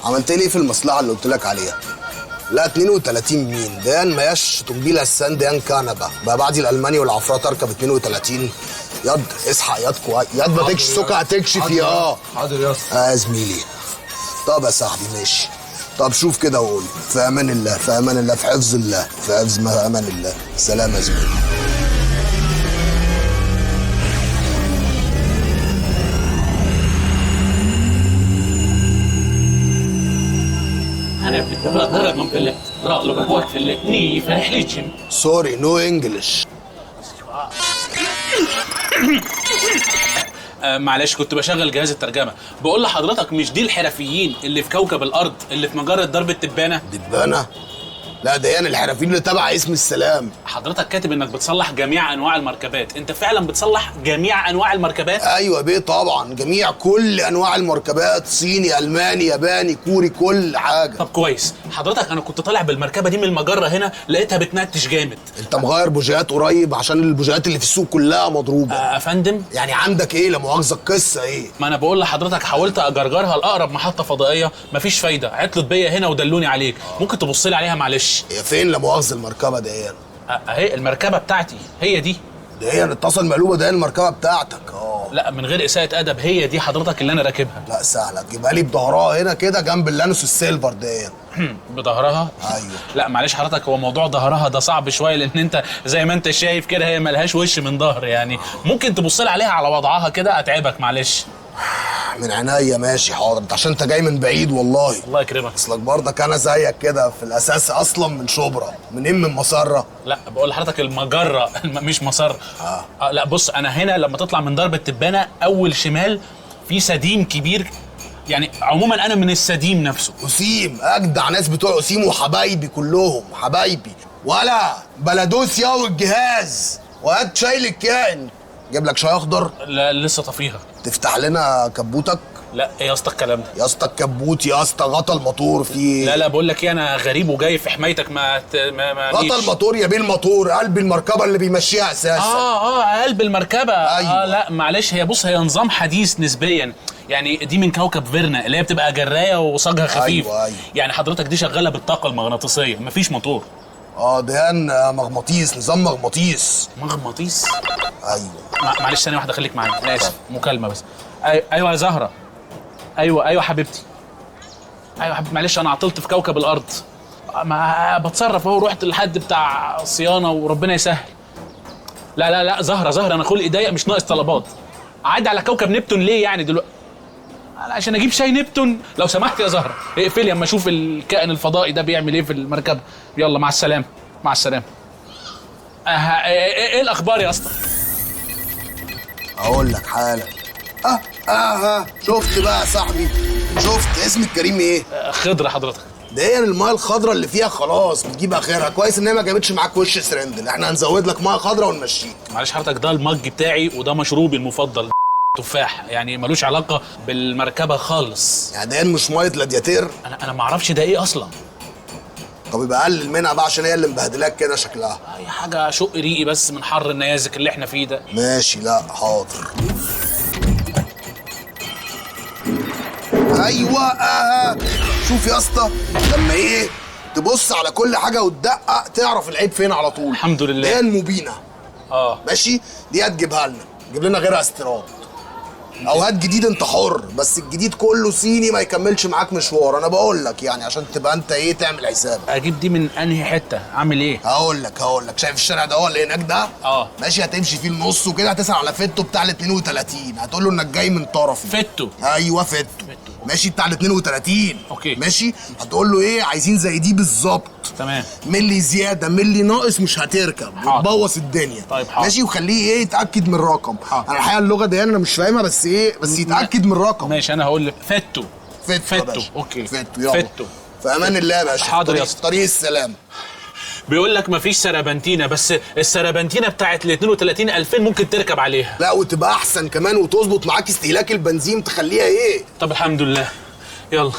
عملت لي في المصلحه اللي قلت لك عليها؟ لا 32 مين ديان مياش تنجيل السان ديان كنبه بقى بعد الالماني والعفرات اركب 32 يد اصحى يد كويس يد ما تكشف سكه هتكشف يا حاضر يا اسطى. يا زميلي طب يا صاحبي ماشي. طب شوف كده وقول في امان الله، في امان الله، في حفظ الله، في حفظ ما امان الله. سلام يا زميلي. انا بتضرب من فلت راقلو بقوات فلت ني فرح ليتشم سوري نو انجلش. معلش كنت بشغل جهاز الترجمه. بقول لحضرتك مش دي الحرفيين اللي في كوكب الارض اللي في مجره درب التبانه؟ دبانه؟ لا ده يعني الحرفيين اللي تبع اسم السلام. حضرتك كاتب انك بتصلح جميع انواع المركبات، انت فعلا بتصلح جميع انواع المركبات؟ ايوه بيه طبعا، جميع كل انواع المركبات، صيني الماني ياباني كوري كل حاجه. طب كويس. حضرتك انا كنت طالع بالمركبه دي من المجره هنا، لقيتها بتنتش جامد. انت مغير بوجيهات قريب عشان البوجيهات اللي في السوق كلها مضروبه. افندم يعني عندك ايه لا مؤاخذه القصه ايه؟ ما انا بقول لحضرتك حاولت اجرجرها لاقرب محطه فضائيه، مفيش فايده، عطلت بيا هنا ودلوني عليك. ممكن تبص لي عليها معلش؟ هي فين لا مؤاخذه المركبه دي؟ اهي المركبه بتاعتي، هي دي. ده هي اتصل مقلوبه، ده المركبه بتاعتك. لا من غير اساءه ادب، هي دي حضرتك اللي انا راكبها. لا سهله، تجيبها لي بظهرها هنا كده جنب اللانوس السيلفر ده. بظهرها؟ ايوه. لا معلش حضرتك، هو موضوع ظهرها ده صعب شويه، لان انت زي ما انت شايف كده هي ملهاش وش من ظهر يعني. ممكن تبص لي عليها على وضعها كده، اتعبك معلش. من عينيا ماشي حاضر، عشان انت جاي من بعيد والله. الله يكرمك. اصلك برضك انا زيك كده في الاساس اصلا من شبرا. منين؟ من مسره. لا بقول لحضرتك المجره مش مسار. لا بص، انا هنا لما تطلع من درب التبانه اول شمال في سديم كبير، يعني عموما انا من السديم نفسه. قسيم، اجدع ناس بتوع قسيم وحبايبي كلهم حبايبي. ولا بلدوس يا والجهاز وهات شاي للكائن. جيب لك شاي اخضر؟ لا لسه طفيها. تفتح لنا كبوتك؟ لا ايه يا اسطى الكلام ده؟ يا اسطى الكبوت يا اسطى، غطا الموتور فيه. لا بقول لك ايه، انا غريب وجاي في حمايتك، ما غطا الموتور يا بيه، الموتور قلب المركبه اللي بيمشيها اساسا. قلب المركبه. أيوة. لا معلش، هي بص هي نظام حديث نسبيا، يعني دي من كوكب فيرنا اللي هي بتبقى جرايه وصاجها خفيف. أيوة. يعني حضرتك دي شغاله بالطاقه المغناطيسيه، مفيش موتور. دهان مغناطيس، نظام مغناطيس. مغناطيس؟ ايوه. معلش ثانيه واحده خليك معايا، انا اسف، مكالمه بس. ايوه يا زهره. ايوه حبيبتي. ايوه حبيبتي، معلش انا عطلت في كوكب الارض، ما بتصرف اهو، رحت لحد بتاع صيانه وربنا يسهل. لا زهره انا خلقي ضيق، مش ناقص طلبات. اعدي على كوكب نبتون ليه يعني دلوقتي؟ عشان اجيب شاي نبتون. لو سمحت يا زهره اقفلي اما اشوف الكائن الفضائي ده بيعمل ايه في المركبه. يلا مع السلامه. مع السلامه. ايه الاخبار يا اسطى؟ اقول لك حالا. شفت بقى يا صاحبي؟ شفت اسم الكريم ايه؟ خضره حضرتك. ده هي المايه الخضراء اللي فيها خلاص بتجيب اخرها. كويس ان هي ما جابتش معاك وش سرندل، احنا هنزود لك ميه خضراء ونمشيك. معلش حضرتك، ده المج بتاعي وده مشروبي المفضل، تفاح، يعني ملوش علاقه بالمركبه خالص. يعني ده مش ميه لادياتير؟ انا ما اعرفش ده ايه اصلا. طب يبقى قلل منها بقى عشان هي اللي مبهدلاك كده شكلها. اي حاجه شق ريقي بس من حر النيازك اللي احنا فيه ده. ماشي، لا حاضر. ايوه. شوف يا اسطى، لما ايه تبص على كل حاجه وتدقق تعرف العيب فين على طول. الحمد لله. هي المبينه. ماشي، دي هتجيبها لنا، جيب لنا غيرها استيراد او هات جديد، انت حر، بس الجديد كله صيني ما يكملش معاك مشوار. انا بقول لك يعني عشان تبقى انت ايه تعمل حسابك. اجيب دي من انهي حته؟ اعمل ايه؟ هقول لك شايف الشارع ده هو اللي هناك ده؟ ماشي، هتمشي فيه النص وكده، هتسال على فيتو بتاع ال 32، هتقول له انك جاي من طرفي. فيتو؟ ايوه فيتو. ماشي، بتاع ال 32. اوكي. ماشي، هتقول له ايه عايزين زي دي بالظبط. تمام. ملي زياده ملي ناقص مش هتركب، وتبوظ الدنيا. طيب حاضر. ماشي، وخليه ايه يتاكد من الرقم. انا الحقيقه اللغه دي انا مش فاهمها، بس ايه بس يتاكد من الرقم. ماشي، انا هقول لك فيتو. فيتو. اوكي. فيتو يلا. فيتو. في امان الله يا باشا. حاضر يا اسطى. طريق السلام. بيقول لك مفيش سربنتينه، بس السربنتينه بتاعت ال 32 2000 ممكن تركب عليها. لا وتبقى احسن كمان وتظبط معاك استهلاك البنزين، تخليها ايه. طب الحمد لله. يلا.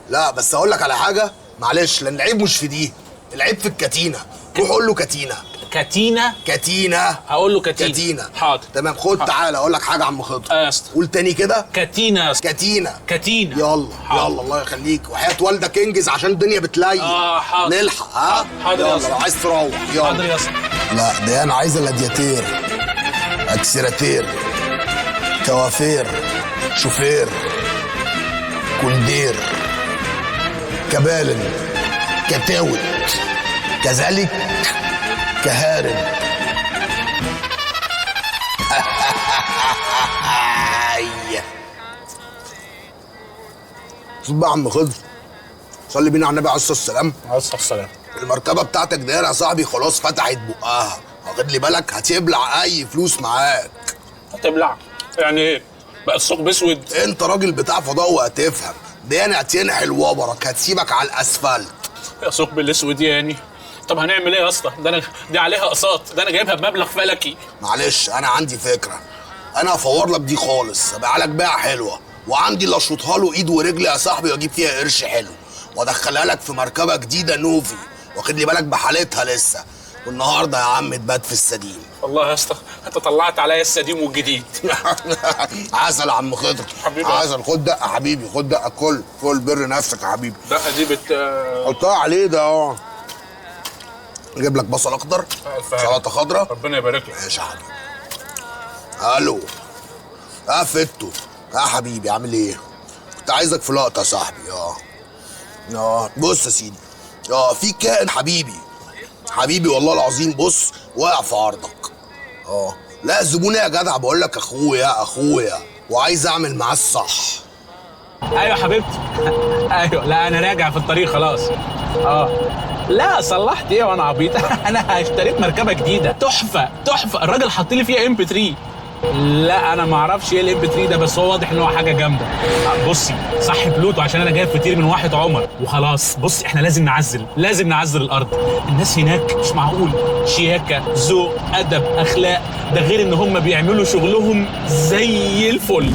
لا بس اقول لك على حاجه معلش، لان العيب مش في دي، العيب في الكتينه. روح قول له كتينه. كتينه. هقول له كتينه. حاضر. تمام. خد تعالى اقول لك حاجه يا عم خضر. يا اسطى. قول تاني كده. كتينه يا اسطى. كتينه. يلا الله يخليك، وحياه والدك انجز عشان الدنيا بتليل. حاضر. نلحق. حاضر يا يلا اسطى. لو عايز تروح يلا. حاضر يا اسطى. لا ده انا عايزه لادياتير، اكسيراتير، كوافير، شوفير، كولدير، كبالن، كتاوت، كذلك كهارب. شوف بقى يا عم خضر، صلي بينا على النبي عليه الصلاه والسلام. عليه الصلاه والسلام. المركبه بتاعتك دي يا صاحبي خلاص فتحت بقها، واخد لي بالك هتبلع اي فلوس معاك. هتبلع؟ يعني ايه؟ بقى الثقب اسود؟ انت راجل بتاع فضاء وهتفهم. دي يعني هتنحي الوبرك، هتسيبك على الاسفلت. يا ثقب الاسود يعني. طب هنعمل ايه يا اسطى؟ دي عليها اقساط، ده انا جايبها بمبلغ فلكي. معلش انا عندي فكره، انا هفور لك دي خالص، ابيع لك بيعه حلوه، وعندي اللي اشوطها له ايد ورجل يا صاحبي واجيب فيها قرش حلو، وادخلها لك في مركبه جديده نوفي، واخد لي بالك بحالتها لسه، والنهارده يا عم تبات في السديم. والله يا اسطى انت طلعت عليا السديم والجديد. عسل يا عم خضر حبيبي. عسل، خد دقه حبيبي، خد دقه، كل بر نفسك يا حبيبي. الدقه دي حطها عليه ده اهو. اجيب لك بصل اخضر، سلطه خضراء. ربنا يبارك لك. ماشي يا حبيبي. الو فتو يا حبيبي، عامل ايه؟ كنت عايزك في لقطه يا صاحبي. بص يا سيدي، في كائن حبيبي والله العظيم، بص واقع في عرضك. لا زبوني يا جدع، بقول لك اخويا وعايز اعمل معاه الصح. ايوه حبيبتي. ايوه، لا انا راجع في الطريق خلاص. لا صلحت ايه وانا عبيط؟ انا اشتريت مركبه جديده تحفه، الراجل حط لي فيها MP3. لا انا ما اعرفش ايه الام بي 3 ده، بس هو واضح ان هو حاجه جامده. بصي صح بلوتو عشان انا جايب فطير من واحد عمر وخلاص. بصي احنا لازم نعزل الارض. الناس هناك مش معقول، شياكه، ذوق، ادب، اخلاق، ده غير ان هم بيعملوا شغلهم زي الفل.